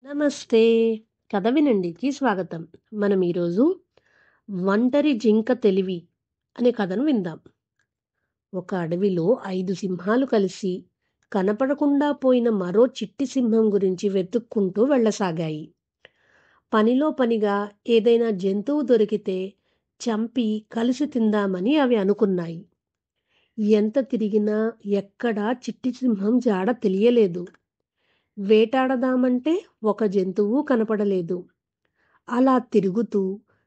నమస్తే. కథ వినండికి స్వాగతం. మనం ఈరోజు 'ఒంటరి జింక తెలివి' అనే కథను విందాం. ఒక అడవిలో 5 సింహాలు కలిసి కనపడకుండా పోయిన మరో చిట్టి సింహం గురించి వెతుక్కుంటూ వెళ్ళసాగాయి. పనిలో పనిగా ఏదైనా జంతువు దొరికితే చంపి కలిసి తిందామని అవి అనుకున్నాయి. ఎంత తిరిగినా ఎక్కడా చిట్టి సింహం జాడ తెలియలేదు. వేటాడదామంటే ఒక జంతువు కనపడలేదు. అలా తిరుగుతూ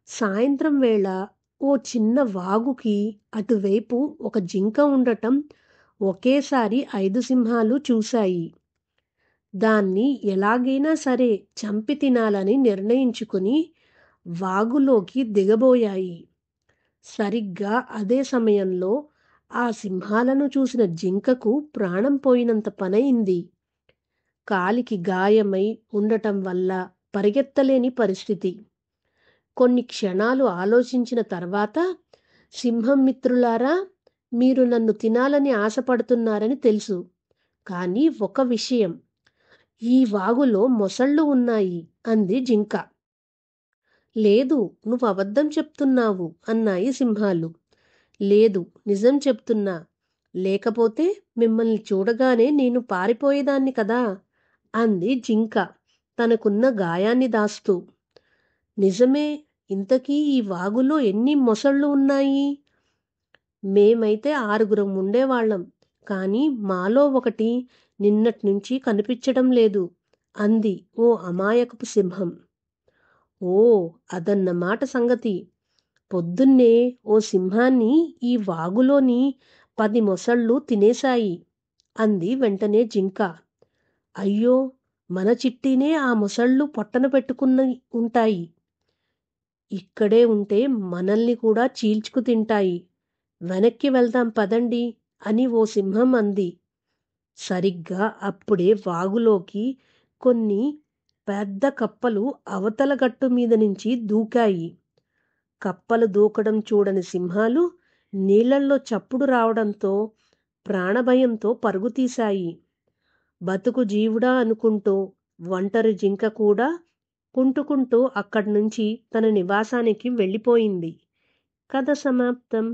సాయంత్రం వేళ ఓ చిన్న వాగుకి అటువైపు ఒక జింక ఉండటం ఒకేసారి 5 సింహాలు చూశాయి. దాన్ని ఎలాగైనా సరే చంపి తినాలని నిర్ణయించుకుని వాగులోకి దిగబోయాయి. సరిగ్గా అదే సమయంలో ఆ సింహాలను చూసిన జింకకు ప్రాణం పోయినంత పనయింది. కాలికి గాయమై ఉండటం వల్ల పరిగెత్తలేని పరిస్థితి. కొన్ని క్షణాలు ఆలోచించిన తర్వాత, సింహం మిత్రులారా, మీరు నన్ను తినాలని ఆశపడుతున్నారని తెలుసు. కానీ ఒక విషయం, ఈ వాగులో మొసళ్ళు ఉన్నాయి అంది జింక. లేదు, నువ్వు అబద్ధం చెప్తున్నావు అన్నాయి సింహాలు. లేదు, నిజం చెప్తున్నా. లేకపోతే మిమ్మల్ని చూడగానే నేను పారిపోయేదాన్ని కదా అంది జింక తనకున్న గాయాన్ని దాస్తూ. నిజమే. ఇంతకీ ఈ వాగులో ఎన్ని మొసళ్ళు ఉన్నాయి? మేమైతే 6గురం ఉండేవాళ్ళం. కానీ మాలో ఒకటి నిన్నట్నుంచి కనిపించడం లేదు అంది ఓ అమాయకపు సింహం. ఓ, అదన్నమాట సంగతి. పొద్దున్నే ఓ సింహాన్ని ఈ వాగులోని 10 మొసళ్ళు తినేశాయి అంది వెంటనే జింక. అయ్యో, మన చిట్టినే ఆ మొసళ్ళు పొట్టన పెట్టుకుని ఉంటాయి. ఇక్కడే ఉంటే మనల్ని కూడా చీల్చుకు తింటాయి. వెనక్కి వెళ్దాం పదండి అని ఓ సింహం అంది. సరిగ్గా అప్పుడే వాగులోకి కొన్ని పెద్ద కప్పలు అవతల గట్టు మీద నుంచి దూకాయి. కప్పలు దూకడం చూడని సింహాలు నీళ్లల్లో చప్పుడు రావడంతో ప్రాణభయంతో పరుగుతీశాయి. బతుకు జీవుడా అనుకుంటూ ఒంటరి జింక కూడా కుంటుకుంటూ అక్కడ్నుంచి తన నివాసానికి వెళ్ళిపోయింది. కథ సమాప్తం.